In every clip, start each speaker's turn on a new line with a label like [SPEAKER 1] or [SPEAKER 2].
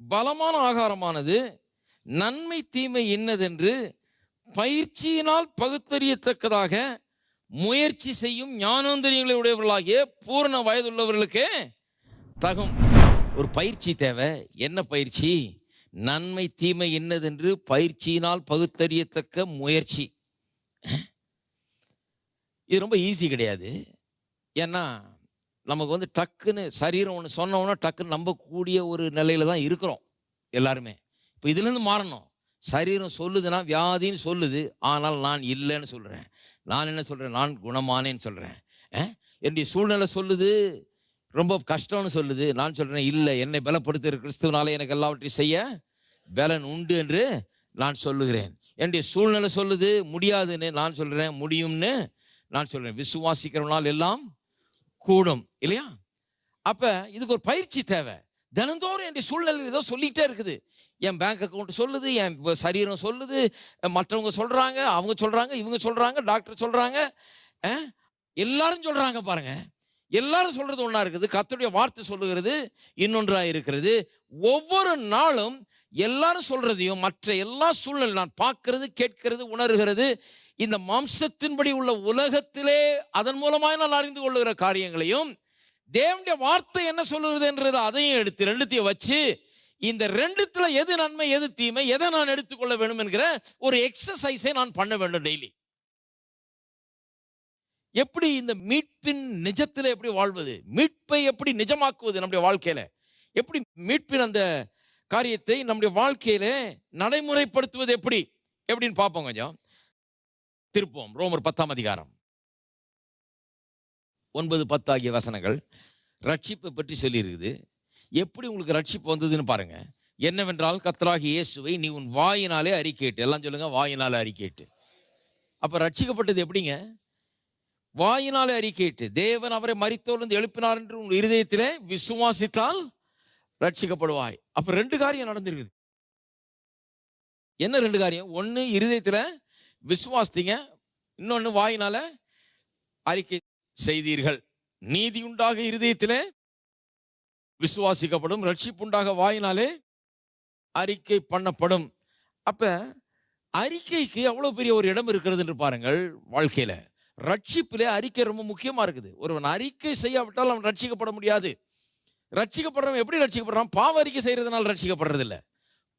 [SPEAKER 1] பலமான ஆகாரமானது நன்மை தீமை இன்னதென்று பயிற்சியினால் பகுத்தறியத்தக்கதாக முயற்சி செய்யும் ஞானோந்தரியங்களை உடையவர்களாகிய பூரண வயதுள்ளவர்களுக்கே தகும். ஒரு பயிற்சி தேவை. என்ன பயிற்சி? நன்மை தீமை என்னதென்று பயிற்சியினால் பகுத்தறியத்தக்க முயற்சி. இது ரொம்ப ஈஸி கிடையாது. ஏன்னா நமக்கு டக்குன்னு சரீரம் ஒன்று சொன்னோன்னா டக்குன்னு நம்பக்கூடிய ஒரு நிலையில தான் இருக்கிறோம் எல்லாருமே. இப்போ இதுலேருந்து மாறணும். சரீரம் சொல்லுதுன்னா வியாதின்னு சொல்லுது, ஆனால் நான் இல்லைன்னு சொல்கிறேன். நான் என்ன சொல்கிறேன்? நான் குணமானேன்னு சொல்கிறேன். என்னுடைய சூழ்நிலை சொல்லுது ரொம்ப கஷ்டம்னு சொல்லுது, நான் சொல்கிறேன் இல்லை, என்னை பலப்படுத்துகிற கிறிஸ்துவனால எனக்கு எல்லாவற்றையும் செய்ய பலன் உண்டு என்று நான் சொல்லுகிறேன். என்னுடைய சூழ்நிலை சொல்லுது முடியாதுன்னு, நான் சொல்கிறேன் முடியும்னு நான் சொல்கிறேன். விசுவாசிக்கிறவனால் எல்லாம் கூடும், இல்லையா? அப்போ இதுக்கு ஒரு பயிற்சி தேவை. தினந்தோறும் என்னுடைய சூழ்நிலை ஏதோ சொல்லிக்கிட்டே இருக்குது. என் பேங்க் அக்கௌண்ட் சொல்லுது, என் சரீரம் சொல்லுது, மற்றவங்க சொல்கிறாங்க, அவங்க சொல்கிறாங்க, இவங்க சொல்கிறாங்க, டாக்டர் சொல்கிறாங்க, எல்லாரும் சொல்கிறாங்க. பாருங்க, எல்லாரும் சொல்கிறது ஒன்றா இருக்குது, கர்த்தருடைய வார்த்தை சொல்லுகிறது இன்னொன்றாக இருக்கிறது. ஒவ்வொரு நாளும் எல்லாரும் சொல்கிறதையும் மற்ற எல்லா சூழ்நிலை நான் பார்க்கறது, கேட்கிறது, உணர்கிறது, இந்த மாம்சத்தின்படி உள்ள உலகத்திலே அதன் மூலமாக நான் அறிந்து கொள்ளுகிற காரியங்களையும் தேவனுடைய வார்த்தை என்ன சொல்லுகிறது என்றது அதையும் எடுத்து ரெண்டுத்தையும் வச்சு இந்த ரெண்டுத்துல எது நன்மை எது தீமை, எதை நான் எடுத்துக்கொள்ள வேண்டும் என்கிற ஒரு எக்ஸசைஸை நான் பண்ண வேண்டும் டெய்லி. எப்படி இந்த மீட்பின் நிஜத்தில் எப்படி வாழ்வது, மீட்பை எப்படி நிஜமாக்குவது நம்முடைய வாழ்க்கையில, எப்படி மீட்பின் அந்த காரியத்தை நம்முடைய வாழ்க்கையில நடைமுறைப்படுத்துவது எப்படின்னு பார்ப்போம். கொஞ்சம் திருப்போம். ரோமர் 10ஆம் அதிகாரம் 9-10 ஆகிய வசனங்கள் ரட்சிப்பை பற்றி சொல்லி இருக்குது. எப்படி உங்களுக்கு ரட்சிப்பு வந்ததுன்னு பாருங்க. என்னவென்றால் கர்த்தராகிய இயேசுவை நீ உன் வாயினாலே அறிக்கையிட்டு, எல்லாம் சொல்லுங்க, வாயினாலே அறிக்கையிட்டு. அப்ப ரட்சிக்கப்பட்டது எப்படிங்க? வாயினாலே அறிக்கையிட்டு தேவன் அவரை மரித்தோரிலிருந்து எழுப்பினார் என்று உன் இருதயத்திலே விசுவாசித்தால் ரட்சிக்கப்படுவாய். அப்ப 2 காரியம் நடந்திருக்குது. என்ன 2 காரியம்? ஒன்னு இருதயத்துல விசுவாசித்தீங்க, இன்னொன்னு வாயினால அறிக்கை செய்தீர்கள். நீதி உண்டாக இருதயத்திலே விசுவாசிக்கப்படும், ரட்சிப்புண்டாக வாயினாலே அறிக்கை பண்ணப்படும். அப்ப அறிக்கைக்கு அவ்வளவு பெரிய ஒரு இடம் இருக்கிறது என்று பாருங்கள். வாழ்க்கையில ரட்சிப்பிலே அறிக்கை ரொம்ப முக்கியமா இருக்குது. ஒருவன் அறிக்கை செய்யாவிட்டால் அவன் ரட்சிக்கப்பட முடியாது. ரட்சிக்கப்படுறவன் எப்படி ரட்சிக்கப்படுறான்? பாவ அறிக்கை செய்யறதுனால ரட்சிக்கப்படுறது இல்லை.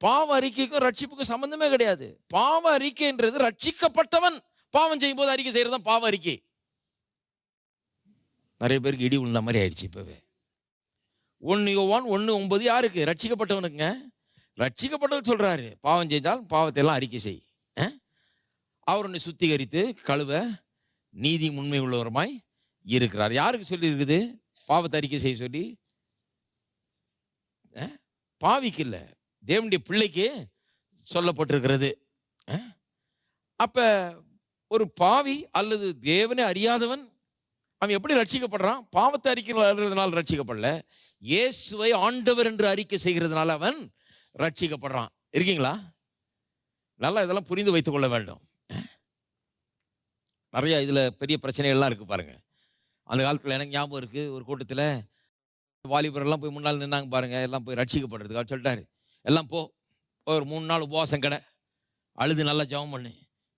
[SPEAKER 1] பாவ அறிக்கைக்கும் ரட்சிப்புக்கும் சம்பந்தமே கிடையாது. பாவ அறிக்கைன்றது ரட்சிக்கப்பட்டவன் பாவம் செய்யும் போது அறிக்கை செய்யறதுதான் பாவ அறிக்கை. நிறைய பேருக்கு இடி உள்ள மாதிரி ஆயிடுச்சு இப்பவே. 1 யோவான் 1:9 யாருக்கு? ரட்சிக்கப்பட்டவனுக்குங்க. ரட்சிக்கப்பட்டவர் சொல்றாரு, பாவம் செஞ்சால் பாவத்தை எல்லாம் அறிக்கை செய், அவர் உன்னை சுத்திகரித்து கழுவ நீதி உண்மை உள்ளவருமாய் இருக்கிறார். யாருக்கு சொல்லி இருக்குது? பாவத்தை அறிக்கை செய்ய சொல்லி. பாவிக்கு இல்லை, தேவனுடைய பிள்ளைக்கு சொல்லப்பட்டிருக்கிறது. அப்ப ஒரு பாவி அல்லது தேவனை அறியாதவன் அவன் எப்படி ரட்சிக்கப்படுறான்? பாவத்தை அறிக்கிறதுனால ரட்சிக்கப்படல, இயேசுவை ஆண்டவர் என்று அறிக்கை செய்கிறதுனால அவன் ரட்சிக்கப்படுறான். இருக்கீங்களா? நல்லா இதெல்லாம் புரிந்து வைத்துக் கொள்ள வேண்டும். நிறைய இதுல பெரிய பிரச்சனைகள்லாம் இருக்கு பாருங்க. அந்த காலத்துல எனக்கு ஞாபகம் இருக்கு, ஒரு கூட்டத்துல வாலிபரெல்லாம் போய் முன்னால் நின்னாங்க பாருங்க, எல்லாம் போய் ரட்சிக்கப்படுறதுக்கு அவர் சொல்லிட்டாரு, எல்லாம் ஒரு 3 நாள் உபவாசம் கடை, அழுது நல்லா ஜெபம் பண்ணு,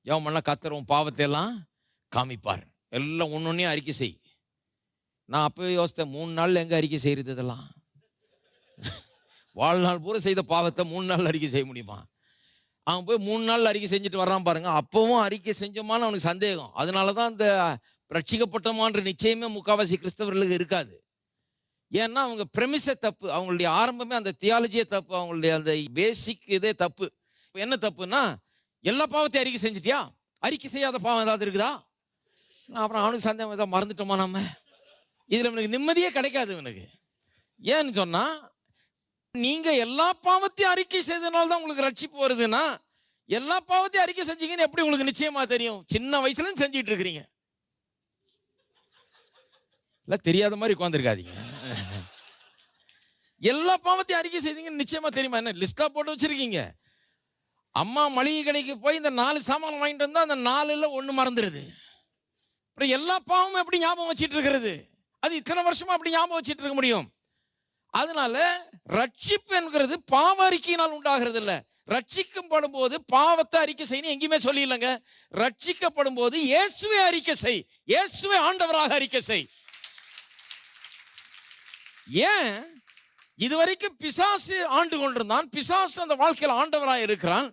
[SPEAKER 1] ஜெபம் பண்ணா கர்த்தர் உன் பாவத்தை எல்லாம் காமிப்பார், எல்லாம் ஒன்னொன்னையும் அறிக்கை செய். நான் அப்பவே யோசித்தேன், 3 நாள்ல எங்க அறிக்கை செய்யறது? இதெல்லாம் வாழ்நாள் பூரா செய்த பாவத்தை 3 நாள் அறிக்கை செய்ய முடியுமா? அவன் போய் 3 நாள் அறிக்கை செஞ்சுட்டு வர்றான் பாருங்க. அப்பவும் அறிக்கை செஞ்சோமான்னு அவனுக்கு சந்தேகம். அதனாலதான் இந்த ரட்சிக்கப்பட்டமான்ற நிச்சயமே முக்காவாசி கிறிஸ்தவர்களுக்கு இருக்காது. ஏன்னா அவங்க பிரமிச தப்பு, அவங்களுடைய ஆரம்பமே அந்த தியாலஜியே தப்பு, அவங்களுடைய அந்த பேசிக் இதே தப்பு. என்ன தப்புன்னா, எல்லா பாவத்தையும் அறிக்கை செஞ்சுட்டியா, அறிக்கை செய்யாத பாவம் ஏதாவது இருக்குதா? அப்புறம் அவனுக்கு சந்தேகம், ஏதாவது மறந்துட்டோமா நம்ம? இதுல இவனுக்கு நிம்மதியே கிடைக்காது இவனுக்கு. ஏன்னு சொன்னா, நீங்க எல்லா பாவத்தையும் அறிக்கை செய்ததுனால தான் உங்களுக்கு ரட்சிப்பு வருதுன்னா, எல்லா பாவத்தையும் அறிக்கை செஞ்சீங்கன்னு எப்படி உங்களுக்கு நிச்சயமா தெரியும்? சின்ன வயசுல செஞ்சிட்டு இருக்கிறீங்க. இல்ல தெரியாத மாதிரி உட்கார்ந்துருக்காதீங்க. எல்லா பாவத்தையும் அறிக்கை செய்தீங்கன்னு நிச்சயமா தெரியுமா? என்ன லிஸ்டா போட்டு வச்சிருக்கீங்க? அம்மா மளிகை கடைக்கு போய் இந்த 4 சாமான் வாங்கிட்டு வந்தா அந்த 4ல் 1 மறந்துடுது. அப்புறம் எல்லா பாவமும் எப்படி ஞாபகம் வச்சுட்டு இருக்கிறது? அது இத்தனை வருஷமா அப்படி ஞாபகம் வச்சுட்டு இருக்க முடியும்? அதனால ரட்சிப்பு என்கிறது பாவ அறிக்கையினால் உண்டாகிறது இல்ல. ரட்சிக்கப்படும் போது பாவத்தை அறிக்கை செய்யணும் எங்கேயுமே சொல்லி இல்லைங்க. ரட்சிக்கப்படும் போது இயேசுவை அறிக்கை செய், இயேசுவை ஆண்டவராக அறிக்கை செய். ஏன் இதுவரைக்கும் பிசாசு ஆண்டு கொண்டிருந்தான், பிசாசு அந்த வாழ்க்கையில் ஆண்டவராக இருக்கிறான்.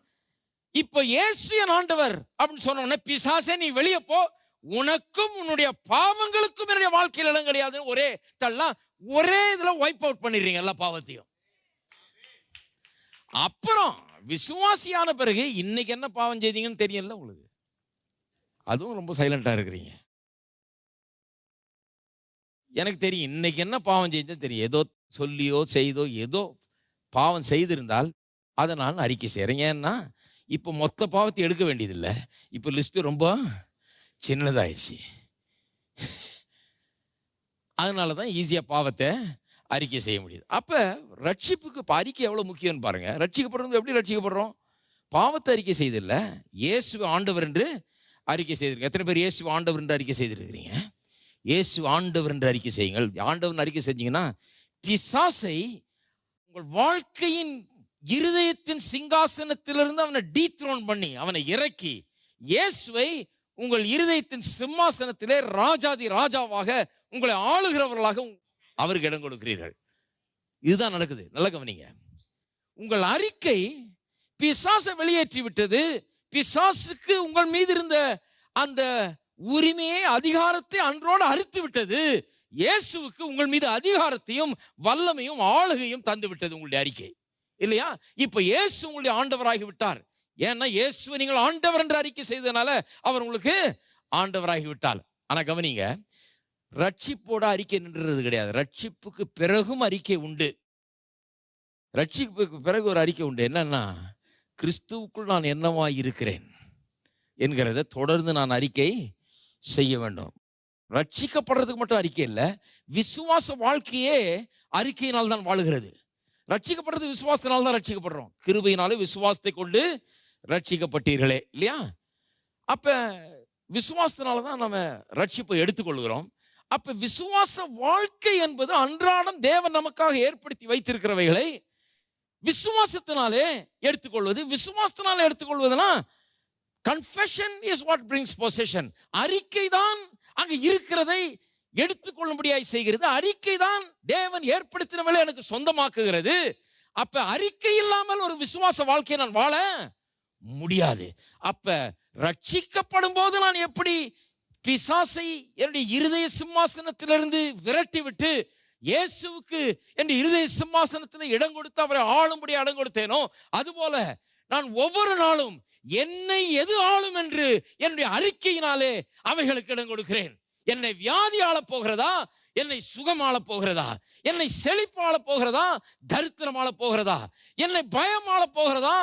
[SPEAKER 1] இப்ப இயேசு என் ஆண்டவர் அப்படின்னு சொன்ன உடனே பிசாசே நீ வெளியே போ, உனக்கும் உன்னுடைய பாவங்களுக்கும் என்னுடைய வாழ்க்கையில் இடம் கிடையாது. ஒரே தள்ளலாம், ஒரே இதுல வைப் அவுட் பண்ணிடுறீங்க எல்லா பாவத்தையும். அப்புறம் விசுவாசியான பிறகு இன்னைக்கு என்ன பாவம் செய்தீங்கன்னு தெரியல உங்களுக்கு. அதுவும் ரொம்ப சைலண்டா இருக்கிறீங்க. எனக்கு தெரியும் இன்னைக்கு என்ன பாவம் செய்தேன்னு தெரியும். ஏதோ சொல்லியோ செய்தோ ஏதோ பாவம் செய்திருந்தால் அதை நான் அறிக்கை செய்கிறேன். ஏன்னா இப்போ மொத்த பாவத்தை எடுக்க வேண்டியதில்லை, இப்போ லிஸ்ட்டு ரொம்ப சின்னதாயிடுச்சு. அதனால தான் ஈஸியாக பாவத்தை அறிக்கை செய்ய முடியுது. அப்போ ரட்சிப்புக்கு இப்போ அறிக்கை எவ்வளோ முக்கியம்னு பாருங்க. ரட்சிக்கப்படுறது எப்படி ரட்சிக்கப்படுறோம்? பாவத்தை அறிக்கை செய்தில்லை, இயேசு ஆண்டவர் என்று அறிக்கை செய்திருக்கீங்க. எத்தனை பேர் இயேசு ஆண்டவர் என்று அறிக்கை செய்திருக்கிறீங்க? இயேசு ஆண்டவர் என்று அறிக்கை செய்யுங்கள். ஆண்டவர் அறிக்கை செஞ்சீங்கன்னா பிசாசை உங்கள் வாழ்க்கையின் இருதயத்தின் சிங்காசனத்திலிருந்து அவனை டீத்ரோன் பண்ணி அவனை இறக்கி இயேசுவை உங்கள் இருதயத்தின் சிம்மாசனத்திலே ராஜாதி ராஜாவாக உங்களை ஆளுகிறவர்களாக அவருக்கு இடம் கொடுக்கிறீர்கள். இதுதான் நடக்குது. நல்ல கவனிங்க. உங்கள் அறிக்கை பிசாசை வெளியேற்றி விட்டது. பிசாசுக்கு உங்கள் மீது இருந்த அந்த உரிமையை அதிகாரத்தை அன்றோடு அறுத்து விட்டது. இயேசுவுக்கு உங்கள் மீது அதிகாரத்தையும் வல்லமையும் ஆளுகையும் தந்து விட்டது உங்களுடைய அறிக்கை, இல்லையா? இப்ப இயேசு உங்களுடைய ஆண்டவராகி விட்டார். ஏன்னா இயேசுவை நீங்கள் ஆண்டவர் என்று அறிக்கை செய்ததுனால அவர் உங்களுக்கு ஆண்டவராகி விட்டார். ஆனா கவனிங்க, ரட்சிப்போட அறிக்கை நின்றது கிடையாது. ரட்சிப்புக்கு பிறகும் அறிக்கை உண்டு. ரட்சிப்புக்கு பிறகு ஒரு அறிக்கை உண்டு. என்னன்னா, கிறிஸ்துவுக்குள் நான் என்னவாய் இருக்கிறேன் என்கிறத தொடர்ந்து நான் அறிக்கை செய்ய வேண்டும். ரட்சிக்கப்படுறதுக்கு மட்டும் அறிக்கை இல்லை, விசுவாச வாழ்க்கையே அறிக்கையினால் தான் வாழுகிறது. ரட்சிக்கப்படுறது விசுவாசத்தினால் தான் ரட்சிக்கப்படுறோம். கிருபையினாலே விசுவாசத்தை கொண்டு ரட்சிக்கப்பட்டீர்களே, இல்லையா? அப்ப விசுவாசத்தினால தான் நம்ம ரட்சிப்பை எடுத்துக்கொள்கிறோம். அப்ப விசுவாச வாழ்க்கை என்பது அன்றாடம் தேவன் நமக்காக ஏற்படுத்தி வைத்திருக்கிறவைகளை விசுவாசத்தினாலே எடுத்துக்கொள்வது. விசுவாசத்தினாலே எடுத்துக்கொள்வதுனா confession is what brings possession. அறிக்கை தான் அங்க இருக்கிறதை எடுத்துக்கொள்ளும்படியாய் செய்கிறது. அறிக்கை தான் தேவன் ஏற்படுத்தினவளை எனக்கு சொந்தமாக்குகிறது. அப்ப அறிக்கை இல்லாமல் ஒரு விசுவாச வாழ்க்கையை நான் வாழ முடியாது. அப்ப ரட்சிக்கப்படும் போது நான் எப்படி பிசாசை என்னுடைய இருதய சிம்மாசனத்திலிருந்து விரட்டி விட்டு இயேசுவுக்கு என்னுடைய இருதய சிம்மாசனத்தில் இடம் கொடுத்து அவரை ஆளும்படி இடம் கொடுத்தேனோ, அதுபோல நான் ஒவ்வொரு நாளும் என்னை எது ஆளும் என்று என்னுடைய அறிக்கையினாலே அவைகளுக்கு இடம் கொடுக்கிறேன். என்னை வியாதி ஆளப் போகிறதா, என்னை சுகம் ஆளப் போகிறதா, என்னை செழிப்பு ஆளப் போகிறதா, தரித்திரம் ஆளப் போகிறதா, என்னை பயம் ஆளப் போகிறதா,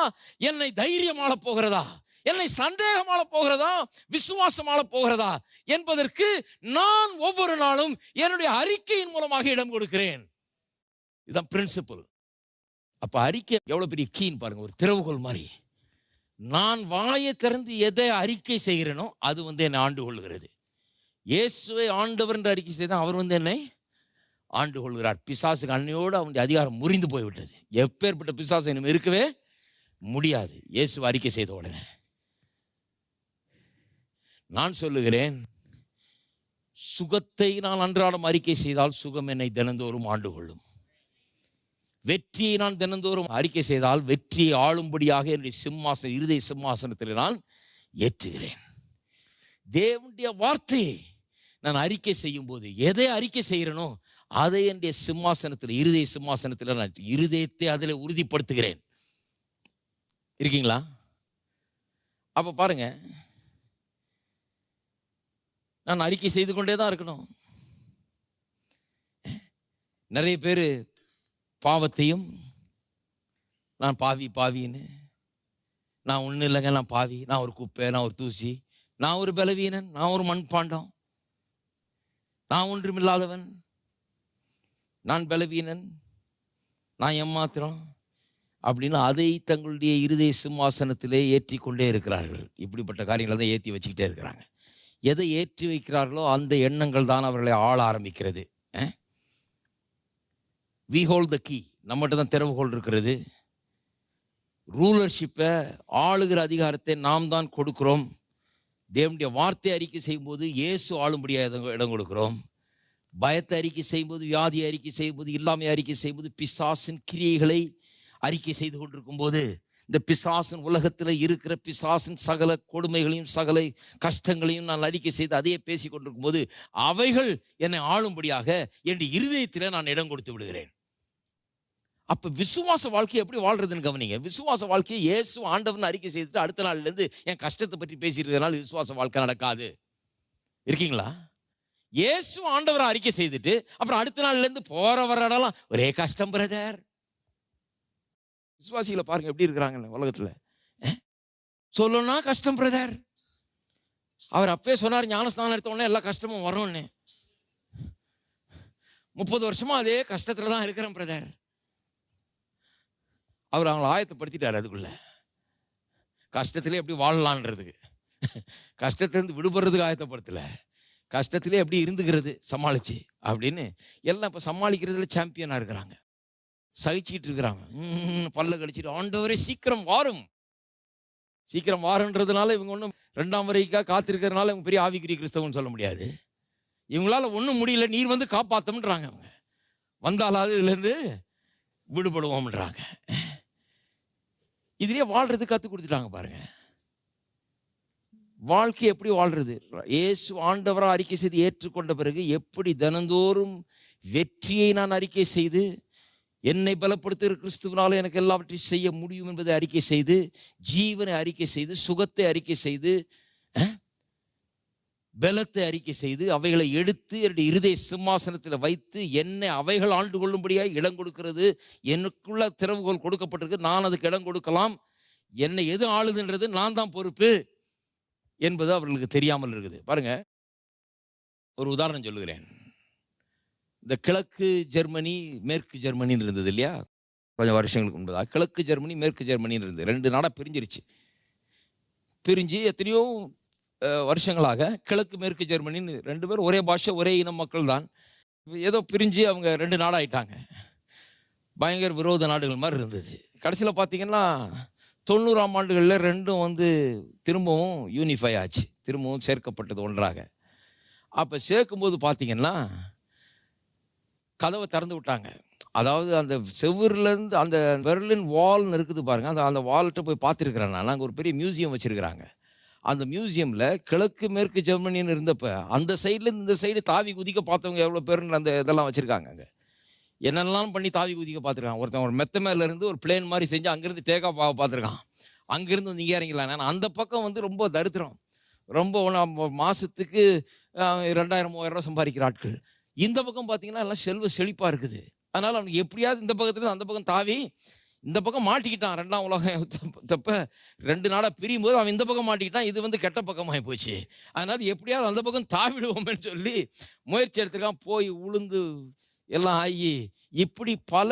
[SPEAKER 1] என்னை தைரியம் ஆளப் போகிறதா, என்னை சந்தேகம் ஆளப் போகிறதா, விசுவாசம் ஆளப் போகிறதா என்பதற்கு நான் ஒவ்வொரு நாளும் என்னுடைய அறிக்கையின் மூலமாக இடம் கொடுக்கிறேன். இதுதான் பிரின்சிபல். அப்ப அறிக்கை எவ்வளவு பெரிய கீன்னு பாருங்க, ஒரு திறவுகோல் மாதிரி. நான் வாயை திறந்து எதை அறிக்கை செய்கிறேனோ அது என்னை ஆண்டு கொள்கிறது. இயேசுவை ஆண்டவர் என்று அறிக்கை செய்தால் அவர் என்னை ஆண்டு கொள்கிறார். பிசாசுக்கு அன்னையோடு அவனுடைய அதிகாரம் முறிந்து போய்விட்டது. எப்பேற்பட்ட பிசாசு இனிமே இருக்கவே முடியாது இயேசுவை அறிக்கை செய்த உடனே. நான் சொல்லுகிறேன், சுகத்தை நான் அன்றாடம் அறிக்கை செய்தால் சுகம் என்னை தினந்தோறும் ஆண்டு கொள்ளும். வெற்றியை நான் தினந்தோறும் அறிக்கை செய்தால் வெற்றியை ஆளும்படியாக என்னுடைய சிம்மாசன இருதய சிம்மாசனத்தில் நான் ஏற்றுகிறேன். தேவனுடைய வார்த்தையை நான் அறிக்கை செய்யும் போது எதை அறிக்கை செய்கிறேனோ அதை என்னுடைய சிம்மாசனத்தில் இருதய சிம்மாசனத்தில் நான் இருதயத்தை அதில் உறுதிப்படுத்துகிறேன். இருக்கீங்களா? அப்ப பாருங்க, நான் அறிக்கை செய்து கொண்டே தான் இருக்கணும். நிறைய பேர் பாவத்தையும் நான் பாவின்னு, நான் ஒன்றும் இல்லைங்க, நான் பாவி, நான் ஒரு குப்பை, நான் ஒரு தூசி, நான் ஒரு பலவீனன், நான் ஒரு மண்பாண்டம், நான் ஒன்றுமில்லாதவன், நான் பலவீனன், நான் ஏமாத்திரம் அப்படின்னு அதை தங்களுடைய இருதய சிம்மாசனத்திலே ஏற்றி கொண்டே இருக்கிறார்கள். இப்படிப்பட்ட காரியங்களை தான் ஏற்றி வச்சுக்கிட்டே இருக்கிறாங்க. எதை ஏற்றி வைக்கிறார்களோ அந்த எண்ணங்கள் தான் அவர்களை ஆள ஆரம்பிக்கிறது. we hold the key. நம்மகிட்ட தான் திறவுகோல் இருக்கிறது. ரூலர்ஷிப்பை, ஆளுகிற அதிகாரத்தை நாம் தான் கொடுக்கிறோம். தேவனுடைய வார்த்தை அறிக்கை செய்யும்போது இயேசு ஆளும்படியாக இடம் கொடுக்கிறோம். பயத்தை அறிக்கை செய்யும்போது, வியாதியை அறிக்கை செய்யும்போது, இல்லாமை அறிக்கை செய்யும்போது, பிசாசின் கிரியைகளை அறிக்கை செய்து கொண்டிருக்கும் போது, இந்த பிசாசின் உலகத்தில் இருக்கிற பிசாசின் சகல கொடுமைகளையும் சகல கஷ்டங்களையும் நான் அறிக்கை செய்து அதையே பேசி கொண்டிருக்கும் போது, அவைகள் என்னை ஆளும்படியாக என் இருதயத்தில் நான் இடம் கொடுத்து விடுகிறேன். அப்போ விசுவாச வாழ்க்கையை எப்படி வாழ்றதுன்னு கவனிங்க. விசுவாச வாழ்க்கையை இயேசு ஆண்டவன் அறிக்கை செய்துட்டு அடுத்த நாள்லேருந்து என் கஷ்டத்தை பற்றி பேசியிருக்கிறதுனால விசுவாச வாழ்க்கை நடக்காது. இருக்கீங்களா? இயேசு ஆண்டவரை அறிக்கை செய்துட்டு அப்புறம் அடுத்த நாள்லேருந்து போற வர இடம்லாம் ஒரே கஷ்டம் பிரதர். விசுவாசிகளை பாருங்க எப்படி இருக்கிறாங்க உலகத்தில். சொல்லணும்னா கஷ்டம் பிரதர். அவர் அப்பவே சொன்னார், ஞானஸ்தானம் எடுத்த உடனே எல்லா கஷ்டமும் வரும்னு. 30 வருஷமா அதே கஷ்டத்துல தான் இருக்கிறேன் பிரதர். அவர் அவங்களை ஆயத்தப்படுத்திட்டார் அதுக்குள்ள. கஷ்டத்திலே எப்படி வாழலான்றதுக்கு, கஷ்டத்திலேருந்து விடுபடுறதுக்கு ஆயத்தப்படுத்தலை. கஷ்டத்திலே எப்படி இருந்துக்கிறது சமாளிச்சு அப்படின்னு எல்லாம் இப்போ சமாளிக்கிறதுல சாம்பியனாக இருக்கிறாங்க. சகிச்சுக்கிட்டு இருக்கிறாங்க. பல்ல கடிச்சிட்டு ஆண்டவரே சீக்கிரம் வாரும், சீக்கிரம் வாருன்றதுனால இவங்க ஒன்றும் 2ஆம் வரைக்காக காத்திருக்கிறதுனால இவங்க பெரிய ஆவிக்குரிய கிறிஸ்தவன்னு சொல்ல முடியாது. இவங்களால ஒன்றும் முடியல, நீர் வந்து காப்பாற்றம்ன்றாங்க. அவங்க வந்தாலாவது இதுலேருந்து விடுபடுவோம்ன்றாங்க. இதுலேயே வாழ்றது கற்றுக் கொடுத்துட்டாங்க பாருங்க. வாழ்க்கை எப்படி வாழ்றது, இயேசு ஆண்டவராக அறிக்கை செய்து ஏற்றுக்கொண்ட பிறகு எப்படி தினந்தோறும் வெற்றியை நான் அறிக்கை செய்து, என்னை பலப்படுத்துகிற கிறிஸ்துவனால எனக்கு எல்லாவற்றையும் செய்ய முடியும் என்பதை அறிக்கை செய்து, ஜீவனை அறிக்கை செய்து, சுகத்தை அறிக்கை செய்து, பலத்தை அறிக்கை செய்து, அவைகளை எடுத்து என்னுடைய இருதய சிம்மாசனத்தில் வைத்து என்னை அவைகள் ஆண்டு கொள்ளும்படியாக இடம் கொடுக்கிறது. எனக்குள்ள திறவுகோல் கொடுக்கப்பட்டிருக்கு, நான் அதுக்கு இடம் கொடுக்கலாம். என்னை எது ஆளுதுன்றது நான் தான் பொறுப்பு என்பது அவர்களுக்கு தெரியாமல் இருக்குது. பாருங்க, ஒரு உதாரணம் சொல்லுகிறேன். இந்த கிழக்கு ஜெர்மனி மேற்கு ஜெர்மனின்னு இருந்தது இல்லையா, கொஞ்சம் வருஷங்களுக்கு முன்பதாக. கிழக்கு ஜெர்மனி மேற்கு ஜெர்மனின்னு இருந்தது. 2 நாடாக பிரிஞ்சிருச்சு. பிரிஞ்சு எத்தனையோ வருஷங்களாக கிழக்கு மேற்கு ஜெர்மனின்னு 2 பேரும் ஒரே பாஷை, ஒரே இன மக்கள் தான். ஏதோ பிரிஞ்சு அவங்க 2 நாடாயிட்டாங்க. பயங்கர விரோத நாடுகள் மாதிரி இருந்தது. கடைசியில் பார்த்தீங்கன்னா 90ஆம் ஆண்டுகளில் 2ம் வந்து திரும்பவும் யூனிஃபை ஆச்சு, திரும்பவும் சேர்க்கப்பட்டது ஒன்றாக. அப்போ சேர்க்கும்போது பார்த்தீங்கன்னா கதவை திறந்து விட்டாங்க. அதாவது அந்த செவ்வூர்லேருந்து அந்த பெர்லின் வால்னு இருக்குது பாருங்கள், அந்த வால்கிட்ட போய் பார்த்துருக்குறேன் நான். அங்கே ஒரு பெரிய மியூசியம் வச்சுருக்கிறாங்க. அந்த மியூசியமில் கிழக்கு மேற்கு ஜெர்மனின்னு இருந்தப்போ அந்த சைட்லேருந்து இந்த சைடு தாவி குதிக்க பார்த்தவங்க எவ்வளோ பேருன்னு அந்த இதெல்லாம் வச்சுருக்காங்க. அங்கே என்னெல்லாம் பண்ணி தாவி குதிக்க பார்த்துருக்காங்க. ஒருத்தன் ஒரு மெத்த மேலேருந்து ஒரு பிளேன் மாதிரி செஞ்சு அங்கேருந்து டேக் ஆஃப் ஆக பார்த்துருக்கான். அங்கேருந்து வந்து இங்கே இறங்கிடலாம். நான் அந்த பக்கம் வந்து ரொம்ப தரித்திரம், ரொம்ப மாதத்துக்கு 2000-3000 சம்பாதிக்கிற ஆட்கள். இந்த பக்கம் பார்த்தீங்கன்னா எல்லாம் செல்வ செழிப்பாக இருக்குது. அதனால் அவனுக்கு எப்படியாவது இந்த பக்கத்துலேருந்து அந்த பக்கம் தாவி இந்த பக்கம் மாட்டிக்கிட்டான். 2ஆம் உலக யுத்தப்ப 2 நாடாக பிரியும் போது அவன் இந்த பக்கம் மாட்டிக்கிட்டான். இது வந்து கெட்ட பக்கமாகி போச்சு. அதனால் எப்படியாவது அந்த பக்கம் தாவிடுவோம்னு சொல்லி முயற்சி எடுத்துருக்கான். போய் உளுந்து எல்லாம் ஆகி இப்படி பல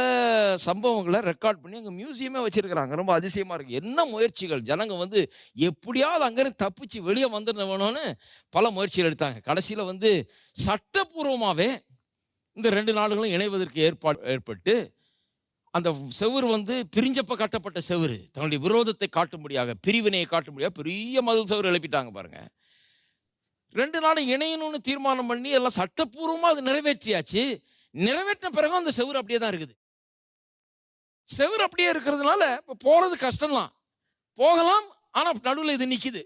[SPEAKER 1] சம்பவங்களை ரெக்கார்ட் பண்ணி அங்கே மியூசியமே வச்சுருக்கிறாங்க. ரொம்ப அதிசயமாக இருக்குது. என்ன முயற்சிகள்! ஜனங்க வந்து எப்படியாவது அங்கேருந்து தப்பிச்சு வெளியே வந்துடணும்னு பல முயற்சிகள் எடுத்தாங்க. கடைசியில் வந்து சட்டப்பூர்வமாகவே இந்த 2 நாடுகளும் இணைவதற்கு ஏற்பட்டு அந்த செவுரு வந்து பிரிஞ்சப்ப கட்டப்பட்ட செவுரு, தன்னுடைய விரோதத்தை காட்டும்படியாக, பிரிவினையை காட்டும்படியாக பெரிய மதில் செவுரு எழுப்பிட்டாங்க பாருங்க. 2 நாடும் இணையணும்னு தீர்மானம் பண்ணி எல்லாம் சட்டப்பூர்வமாக அது நிறைவேற்றியாச்சு. நிறைவேற்றின பிறகு அந்த செவுரு அப்படியே தான் இருக்குது. செவுரு அப்படியே இருக்கிறதுனால இப்போ போகிறது கஷ்டம்தான், போகலாம். ஆனால் நடுவில் இது நிற்கிது.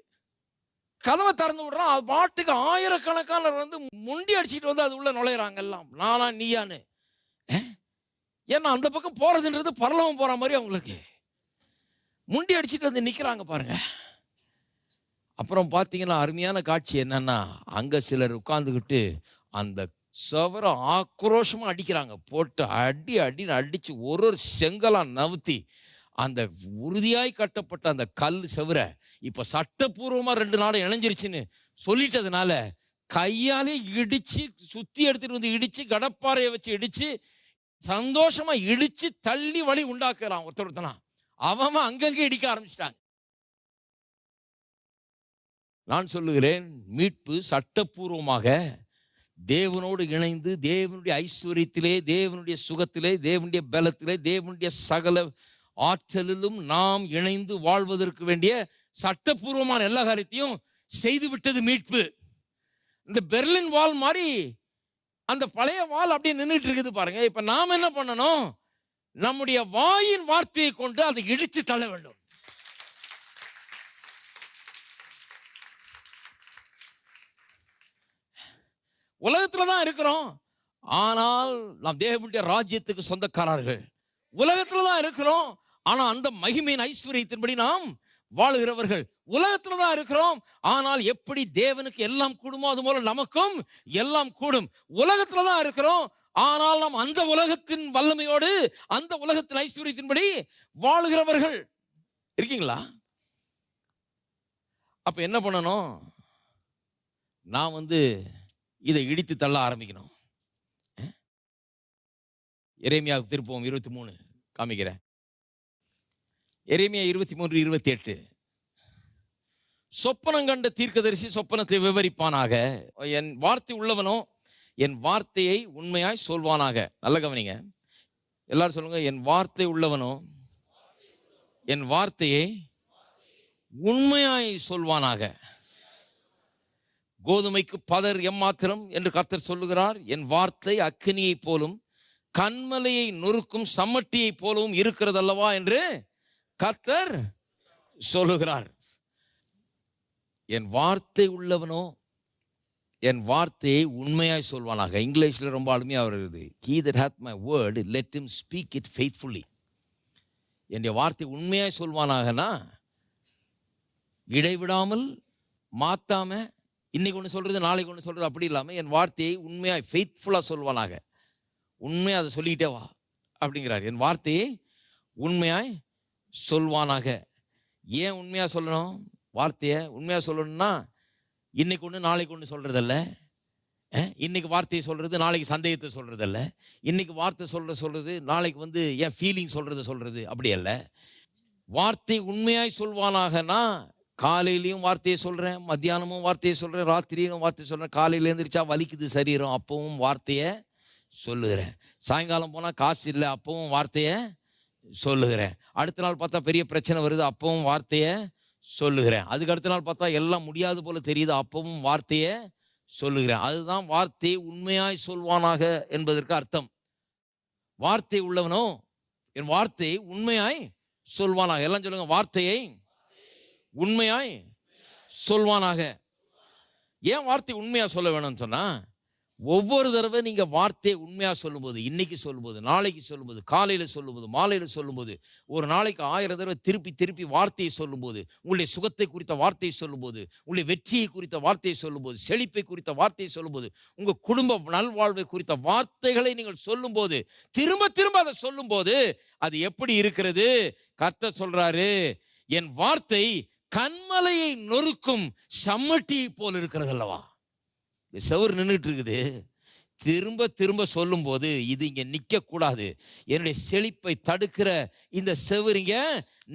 [SPEAKER 1] கதவை திறந்து விடுறான், அது பாட்டுக்கு ஆயிரக்கணக்கான வந்து முண்டி அடிச்சுட்டு வந்து அது உள்ள நுழையிறாங்க எல்லாம், நானா நீயான்னு. ஏன்னா அந்த பக்கம் போறதுன்றது பரலவம் போற மாதிரி அவங்களுக்கு முண்டி அடிச்சுட்டு வந்து நிற்கிறாங்க பாருங்க. அப்புறம் பார்த்தீங்கன்னா அருமையான காட்சி என்னன்னா, அங்கே சிலர் உட்கார்ந்துக்கிட்டு அந்த சுவரை ஆக்ரோஷமாக அடிக்கிறாங்க. போட்டு அடின்னு அடித்து ஒரு செங்கலாக நவுத்தி அந்த உறுதியாய் கட்டப்பட்ட அந்த கல் செவரை இப்போ சட்டப்பூர்வமாக 2 நாடும் இணைஞ்சிருச்சுன்னு சொல்லிட்டதுனால கையாலே இடித்து சுற்றி எடுத்துகிட்டு வந்து இடித்து கடப்பாறையை வச்சு இடித்து சந்தோஷமா இடிச்சு தள்ளி வழி உண்டாக்குறான். ஒருத்தனா அவன் அங்கங்கே இடிக்க ஆரம்பிச்சிட்டாங்க. நான் சொல்லுகிறேன், மீட்பு சட்டப்பூர்வமாக தேவனோடு இணைந்து தேவனுடைய ஐஸ்வர்யத்திலே, தேவனுடைய சுகத்திலே, தேவனுடைய பலத்திலே, தேவனுடைய சகல ஆற்றலிலும் நாம் இணைந்து வாழ்வதற்கு வேண்டிய சட்டப்பூர்வமான எல்லா காரியத்தையும் செய்து விட்டது மீட்பு. இந்த பெர்லின் வால் மாதிரி அந்த பழைய வால் அப்படியே நின்றுட்டு இருக்குது பாருங்க. இப்ப நாம் என்ன பண்ணணும்? நம்முடைய வாயின் வார்த்தையை கொண்டு அதை இடிச்சு தள்ள வேண்டும். உலகத்துல தான் இருக்கிறோம், ஆனால் நாம் தேவனுடைய ராஜ்யத்துக்கு சொந்தக்காரர்கள். உலகத்துல தான் இருக்கிறோம், ஆனா அந்த மகிமையின் ஐஸ்வர்யத்தின்படி நாம் வாழுகிறவர்கள். உலகத்துல தான் இருக்கிறோம், ஆனால் எப்படி தேவனுக்கு எல்லாம் கூடுமோ அது போல நமக்கும் எல்லாம் கூடும். உலகத்துல தான் இருக்கிறோம், ஆனால் நாம் அந்த உலகத்தின் வல்லமையோடு அந்த உலகத்தின் ஐஸ்வர்யத்தின்படி வாழுகிறவர்கள். இருக்கீங்களா? அப்ப என்ன பண்ணணும்? நான் இதை இடித்து தள்ள ஆரம்பிக்கணும். எரேமியாவுக்கு திருப்போம் 23 காமிக்கிறேன். எரேமியா 23:28. சொப்பனம் கண்ட தீர்க்கதரிசி சொப்பனத்தை விவரிப்பானாக. என் வார்த்தை உள்ளவனோ என் வார்த்தையை உண்மையாய் சொல்வானாக. நல்ல கவனிங்க, எல்லாரும் சொல்லுங்க. என் வார்த்தை உள்ளவனோ என் வார்த்தையை உண்மையாய் சொல்வானாக. கோதுமைக்கு பதர் எம்மாத்திரம் என்று கர்த்தர் சொல்லுகிறார். என் வார்த்தை அக்கினியை போலும் கண்மலையை நொறுக்கும் சம்மட்டியை போலவும் இருக்கிறது அல்லவா என்று கர்த்தர் சொல்லுகிறார். என் வார்த்தை உள்ளவனோ என் வார்த்தையை உண்மையாய் சொல்வானாக. இங்கிலீஷ்ல ரொம்ப அருமையாக வருகிறது. He that hath my word, let him speak it faithfully. என்னுடைய வார்த்தை உண்மையாய் சொல்வானாகனா, இடைவிடாமல் மாத்தாம இன்னைக்கு ஒன்று சொல்றது நாளைக்கு ஒன்று சொல்றது அப்படி இல்லாமல் என் வார்த்தையை உண்மையாய் ஃபெய்த்ஃபுல்லாக சொல்வானாக. உண்மையாக அதை சொல்லிக்கிட்டே வா அப்படிங்கிறார். என் வார்த்தையை உண்மையாய் சொல்வானாக. ஏன் உண்மையாக சொல்லணும்? வார்த்தையை உண்மையாக சொல்லணும்னா இன்னைக்கு ஒன்று நாளைக்கு ஒன்று சொல்றதல்ல. இன்னைக்கு வார்த்தையை சொல்றது நாளைக்கு சந்தேகத்தை சொல்றதல்ல. இன்னைக்கு வார்த்தை சொல்றது நாளைக்கு என் ஃபீலிங் சொல்றது அப்படி அல்ல. வார்த்தை உண்மையாய் சொல்வானாகனா, காலையிலையும் வார்த்தையை சொல்றேன், மத்தியானமும் வார்த்தையை சொல்றேன், ராத்திரியும் வார்த்தையை சொல்றேன். காலையில எழுந்திரிச்சா வலிக்குது சரீரம், அப்பவும் வார்த்தையை சொல்லுகிறேன். சாயங்காலம் போனால் காசு இல்லை, அப்பவும் வார்த்தையை சொல்லுகிறேன். அடுத்த நாள் பார்த்தா பெரிய பிரச்சனை வருது, அப்பவும் வார்த்தையை சொல்லுகிறேன். அதுக்கு அடுத்த நாள் பார்த்தா எல்லாம் முடியாது போல தெரியுது, அப்பவும் வார்த்தையை சொல்லுகிறேன். அதுதான் வார்த்தையை உண்மையாய் சொல்வானாக என்பதற்கு அர்த்தம். வார்த்தை உள்ளவனோ என் வார்த்தையை உண்மையாய் சொல்வானாக. எல்லாம் சொல்லுங்க, வார்த்தையை உண்மையாய் சொல்வானாக. ஏன் வார்த்தை உண்மையா சொல்ல வேணும்னு சொன்னா, ஒவ்வொரு தடவை நீங்க வார்த்தையை உண்மையா சொல்லும்போது, இன்னைக்கு சொல்லும்போது, நாளைக்கு சொல்லும்போது, காலையில சொல்லும்போது, மாலையில சொல்லும்போது, ஒரு நாளைக்கு 1000 தடவை திருப்பி திருப்பி வார்த்தையை சொல்லும்போது, உங்களுடைய சுகத்தை குறித்த வார்த்தையை சொல்லும்போது, உங்களுடைய வெற்றியை குறித்த வார்த்தையை சொல்லும்போது, செழிப்பை குறித்த வார்த்தையை சொல்லும்போது, உங்க குடும்ப நல்வாழ்வை குறித்த வார்த்தைகளை நீங்கள் சொல்லும்போது, திரும்ப திரும்ப அதை சொல்லும்போது அது எப்படி இருக்கிறது? கர்த்தர் சொல்றாரு, என் வார்த்தை கண்மலையை நொறுக்கும் சம்மட்டியை போல் இருக்கிறது அல்லவா. செவுரு நின்றுட்டு இருக்குது, திரும்ப திரும்ப சொல்லும் போது இது இங்க நிக்க கூடாது. என்னுடைய செழிப்பை தடுக்கிற இந்த செவுரு இங்க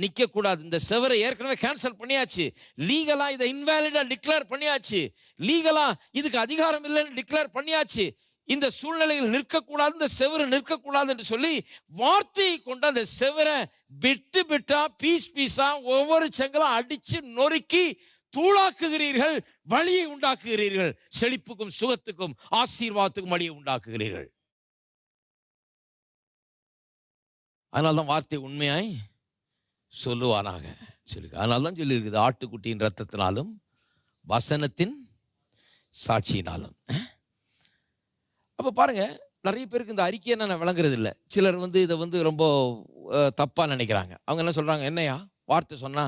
[SPEAKER 1] நிக்க கூடாது. இந்த செவரை ஏற்கனவே கேன்சல் பண்ணியாச்சு. லீகலா இதை இன்வாலிடா டிக்ளேர் பண்ணியாச்சு. லீகலா இதுக்கு அதிகாரம் இல்லைன்னு டிக்ளேர் பண்ணியாச்சு. இந்த சூழ்நிலையில் நிற்கக்கூடாது, இந்த செவரு நிற்கக்கூடாது என்று சொல்லி வார்த்தையை கொண்டு அந்த செவரை பிட்டு பிட்டா பீஸ் பீஸா ஒவ்வொரு செங்கலும் அடிச்சு நொறுக்கி தூளாக்குகிறீர்கள், வழியை உண்டாக்குகிறீர்கள். செழிப்புக்கும் சுகத்துக்கும் ஆசீர்வாதத்துக்கும் வழியை உண்டாக்குகிறீர்கள். அதனால்தான் வார்த்தை உண்மையாய் சொல்லுவானாக சொல்லி. அதனால்தான் சொல்லியிருக்குது, ஆட்டுக்குட்டியின் ரத்தத்தினாலும் வசனத்தின் சாட்சியினாலும். அப்போ பாருங்க, நிறைய பேருக்கு இந்த அறிக்கை என்ன விளங்குறது இல்லை. சிலர் இதை ரொம்ப தப்பா நினைக்கிறாங்க. அவங்க என்ன சொல்றாங்க, என்னையா வார்த்தை சொன்னா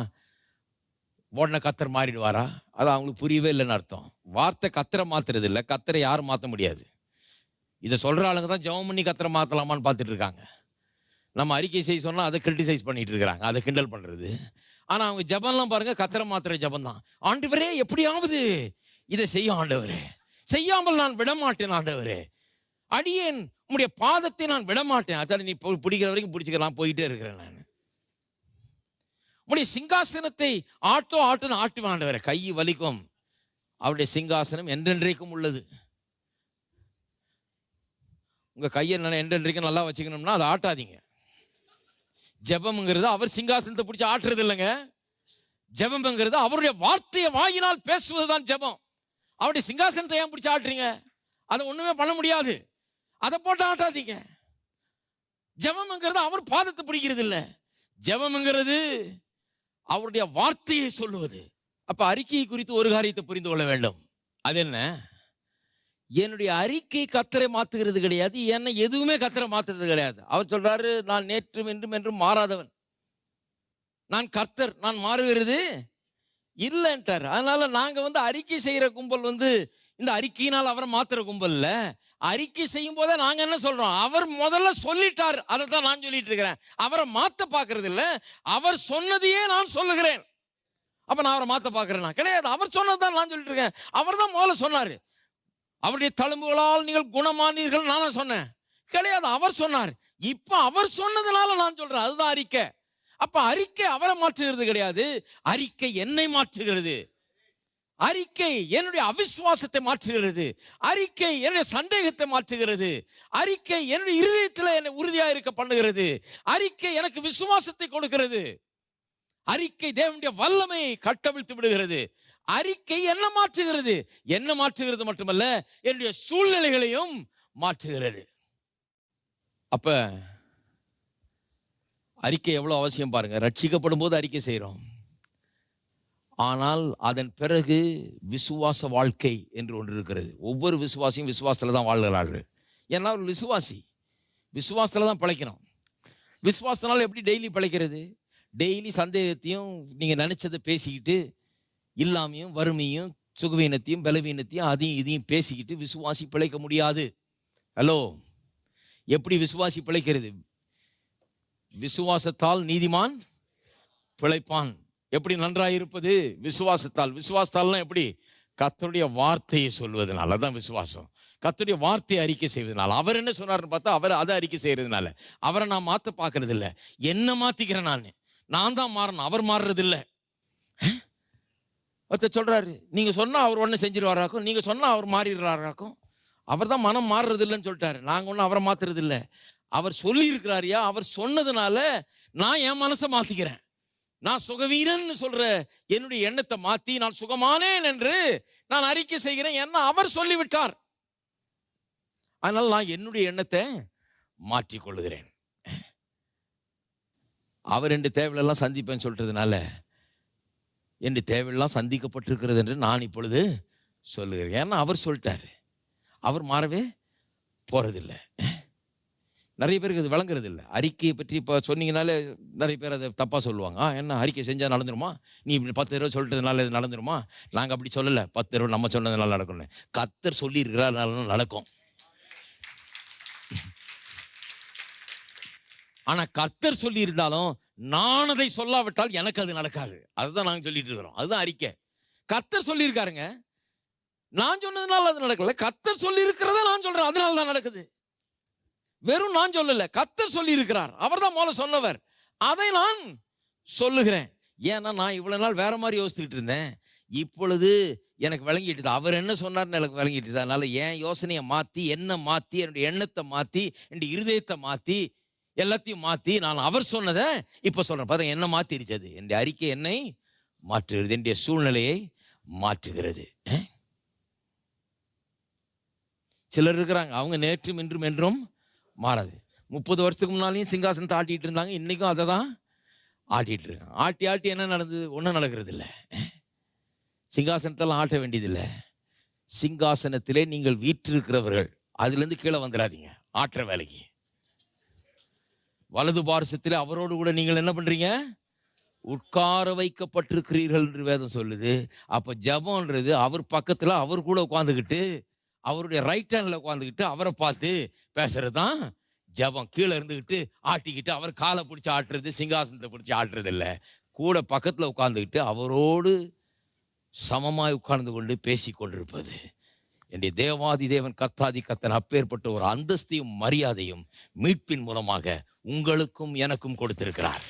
[SPEAKER 1] உடனே கத்தர் மாறிடுவாரா? அது அவங்களுக்கு புரியவே இல்லைன்னு அர்த்தம். வார்த்தை கத்தரை மாத்துறது இல்லை, கத்தரை யாரும் மாற்ற முடியாது. இதை சொல்ற ஆளுங்க தான் ஜெபம் பண்ணி கத்தரை மாற்றலாமான்னு பார்த்துட்டு இருக்காங்க. நம்ம அறிக்கை செய்ய சொன்னால் அதை கிரிட்டிசைஸ் பண்ணிட்டு இருக்கிறாங்க, அதை கிண்டல் பண்றது. ஆனால் அவங்க ஜபம்லாம் பாருங்க, கத்தரை மாத்திர ஜபம் தான். ஆண்டவரே எப்படியாவது இதை செய்ய ஆண்டவரே, செய்யாமல் நான் விடமாட்டேன் ஆண்டவரே, அடியேன் உம்முடைய பாதத்தை நான் விடமாட்டேன். அதான் நீ பிடிக்கிற வரைக்கும் பிடிச்சிக்க, நான் போயிட்டே இருக்கிறேன். நான் உம்முடைய சிங்காசனத்தை ஆட்டுன்னு ஆட்டுவேன் ஆண்டவரே. கை வலிக்கும், அவருடைய சிங்காசனம் என்றென்றைக்கும் உள்ளது. உங்கள் கையை என்றைக்கும் நல்லா வச்சுக்கணும்னா அதை ஆட்டாதீங்க. ஜெபம்ங்கிறது அவர் சிங்காசனத்தை பிடிச்சி ஆட்டுறது இல்லைங்க. ஜெபம்ங்கிறது அவருடைய வார்த்தையை வாயினால் பேசுவது தான் ஜெபம். அவருடைய சிங்காசனத்தை ஏன் பிடிச்சி ஆட்டுறீங்க? அதை ஒன்றுமே பண்ண முடியாது. அதை போட்டு ஆட்டாதீங்க. ஜெபம்ங்கிறது அவர் பாதத்தை பிடிக்கிறது இல்லை. ஜெபம்ங்கிறது அவருடைய வார்த்தையை சொல்லுவது. அப்போ அறிக்கையை குறித்து ஒரு காரியத்தை புரிந்து கொள்ள வேண்டும். அது என்ன? என்னுடைய அறிக்கை கர்த்தரை மாற்றுகிறது கிடையாது. என்னை எதுவுமே கர்த்தரை மாற்றுறது கிடையாது. அவர் சொல்றாரு, நான் நேற்றும் இன்றும் என்றும் மாறாதவன், நான் கர்த்தர், நான் மாறுகிறது இல்லைன்ட்டார். அதனால நாங்கள் அறிக்கை செய்கிற கும்பல் இந்த அறிக்கையினால் அவரை மாற்றுற கும்பல் இல்லை. அறிக்கை செய்யும் போதே நாங்கள் என்ன சொல்றோம்? அவர் முதல்ல சொல்லிட்டார், அதை தான் நான் சொல்லிட்டு இருக்கிறேன். அவரை மாற்ற பார்க்கறது இல்லை. அவர் சொன்னதையே நான் சொல்லுகிறேன். அப்போ நான் அவரை மாற்ற பார்க்குறேன்னா கிடையாது. அவர் சொன்னது தான் நான் சொல்லிட்டு இருக்கேன். அவர் தான் முதல்ல சொன்னார், அவருடைய தழும்புகளால் நீங்கள் குணமானீர்கள் நானா சொன்னேன் கிடையாது. அவர் சொன்னார். இப்போ அவர் சொன்னதுனால நான் சொல்றேன். அதுதான் அறிக்கை. அப்ப அறிக்கை அவரை மாற்றுகிறது கிடையாது. அறிக்கை என்னை மாற்றுகிறது. அறிக்கை என்னுடைய அவிசுவாசத்தை மாற்றுகிறது. அறிக்கை என்னுடைய சந்தேகத்தை மாற்றுகிறது. அறிக்கை என்னுடைய இருதயத்தில் என்னை உறுதியாக இருக்க பண்ணுகிறது. அறிக்கை எனக்கு விசுவாசத்தை கொடுக்கிறது. அறிக்கை தேவனுடைய வல்லமையை கட்டவிழ்த்து விடுகிறது. அறிக்கை என்ன மாற்றுகிறது? என்ன மாற்றுகிறது மட்டுமல்ல, என்னுடைய சூழ்நிலைகளையும் மாற்றுகிறது. அப்ப அறிக்கை எவ்வளவு அவசியம் பாருங்க. ரட்சிக்கப்படும் போது அறிக்கை செய்கிறோம். ஆனால் அதன் பிறகு விசுவாச வாழ்க்கை என்று ஒன்று இருக்கிறது. ஒவ்வொரு விசுவாசியும் விசுவாசத்தில் தான் வாழ்கிறார்கள். ஏன்னா ஒரு விசுவாசத்தில் தான் பிழைக்கணும். விசுவாசத்தினால எப்படி டெய்லி பிழைக்கிறது? டெய்லி சந்தேகத்தையும் நீங்கள் நினைச்சதை பேசிக்கிட்டு, இல்லாமையும் வறுமையும் சுகவீனத்தையும் பலவீனத்தையும் அதையும் இதையும் பேசிக்கிட்டு விசுவாசி பிழைக்க முடியாது. ஹலோ, எப்படி விசுவாசி பிழைக்கிறது? விசுவாசத்தால் நீதிமான் பிழைப்பான். எப்படி நன்றாக இருப்பது? விசுவாசத்தால். விசுவாசத்தால்னா எப்படி? கர்த்தருடைய வார்த்தையை சொல்வதனால தான் விசுவாசம். கர்த்தருடைய வார்த்தையை அறிக்கை செய்வதனால. அவர் என்ன சொன்னார்னு பார்த்தா அவர் அதை அறிக்கை செய்யறதுனால. அவரை நான் மாற்ற பார்க்கறது இல்லை, என்ன மாத்திக்கிறேன். நான் தான் மாறணும், அவர் மாறுறது இல்லை. ஒருத்தர் சொல்றாரு, நீங்க சொன்னா அவர் ஒன்று செஞ்சிருவாராக்கும், நீங்க சொன்னா அவர் மாறிடுறாராக்கும். அவர் தான் மனம் மாறுறது இல்லைன்னு சொல்லிட்டாரு. நாங்கள் ஒன்றும் அவரை மாத்துறது இல்லை. அவர் சொல்லி இருக்கிறாரியா, அவர் சொன்னதுனால நான் என் மனசை மாத்திக்கிறேன். நான் சுகவீரன்னு சொல்ற என்னுடைய எண்ணத்தை மாத்தி நான் சுகமானேன் என்று நான் அறிக்கை செய்கிறேன். என்ன அவர் சொல்லிவிட்டார். அதனால நான் என்னுடைய எண்ணத்தை மாற்றிக்கொள்ளுகிறேன். அவர் என் தேவையெல்லாம் சந்திப்பேன்னு சொல்றதுனால என் தேவையெல்லாம் சந்திக்கப்பட்டிருக்கிறது என்று நான் இப்பொழுது சொல்லுகிறேன். ஏன்னா அவர் சொல்லிட்டாரு. அவர் மாறவே போறதில்லை. நிறைய பேருக்கு அது விளங்குறது இல்லை. அறிக்கையை பற்றி இப்போ சொன்னீங்கனாலே நிறைய பேர் அதை தப்பாக சொல்லுவாங்க. என்ன அறிக்கை செஞ்சால் நடந்துருமா? நீ இப்படி 10 தடவை சொல்லிட்டதுனால இது நடந்துருமா? நாங்கள் அப்படி சொல்லலை. 10 தடவை நம்ம சொன்னதுனால நடக்கணும். கர்த்தர் சொல்லியிருக்கிறாருனால நடக்கும். ஆனால் கர்த்தர் சொல்லி இருந்தாலும் நான் அதை சொல்லாவிட்டால் எனக்கு அது நடக்காது. அதுதான் நாங்கள் சொல்லிட்டு இருக்கிறோம். அதுதான் அறிக்கை. கர்த்தர் சொல்லியிருக்காருங்க, நான் சொன்னதுனால அது நடக்கல. கர்த்தர் சொல்லி இருக்கிறத நான் சொல்றேன், அதனால தான் நடக்குது. வெறும் நான் சொல்லல, கர்த்தர் சொல்லி இருக்கிறார். அவர் தான் முதல்ல சொன்னவர். அதை நான் சொல்லுகிறேன். ஏன்னா நான் இவ்வளவு நாள் வேற மாதிரி யோசிச்சுக்கிட்டு இருந்தேன். இப்பொழுது எனக்கு விளங்கிட்டு, அவர் என்ன சொன்னார்னு எனக்கு விளங்கிட்டு. அதனால என் யோசனையை மாற்றி, என்ன மாற்றி, என்னுடைய எண்ணத்தை மாற்றி, என்னுடைய இருதயத்தை மாற்றி, எல்லாத்தையும் மாற்றி நான் அவர் சொன்னதை இப்போ சொல்றேன். பாருங்க, என்ன மாற்றிருச்சது. என்னுடைய அறிக்கை என்னை மாற்றுகிறது, என்னுடைய சூழ்நிலையை மாற்றுகிறது. சிலர் இருக்கிறாங்க, அவங்க நேற்றும் இன்றும் என்றும் மாறாது. 30 வருஷத்துக்கு முன்னாலையும் சிங்காசனத்தை ஆட்டிகிட்டு இருந்தாங்க, இன்னைக்கும் அதை தான் ஆட்டிகிட்டு இருக்காங்க. ஆட்டி ஆட்டி என்ன நடந்தது? ஒன்றும் நடக்கிறது இல்லை. சிங்காசனத்தெல்லாம் ஆட்ட வேண்டியதில்லை. சிங்காசனத்திலே நீங்கள் வீற்றிருக்கிறவர்கள், அதுலேருந்து கீழே வந்துடாதீங்க. ஆட்டுற வேலைக்கு வலது பார்சத்திலே அவரோடு கூட நீங்கள் என்ன பண்றீங்க? உட்கார வைக்கப்பட்டிருக்கிறீர்கள் என்று வேதம் சொல்லுது. அப்போ ஜெபம்ன்றது அவர் பக்கத்தில் அவர் கூட உட்காந்துக்கிட்டு, அவருடைய ரைட் ஹேண்டில் உட்காந்துக்கிட்டு அவரை பார்த்து பேசுறது தான் ஜெபம். கீழே இருந்துக்கிட்டு ஆட்டிக்கிட்டு அவர் காலை பிடிச்சி ஆட்டுறது, சிங்காசனத்தை பிடிச்சி ஆட்டுறது இல்லை. கூட பக்கத்தில் உட்காந்துக்கிட்டு அவரோடு சமமாய் உட்கார்ந்து கொண்டு பேசி கொண்டிருப்பது. என்னுடைய தேவாதி தேவன் கர்த்தாதி கர்த்தன் அப்பேற்பட்ட ஒரு அந்தஸ்தையும் மரியாதையும் மீட்பின் மூலமாக உங்களுக்கும் எனக்கும் கொடுத்திருக்கிறார்.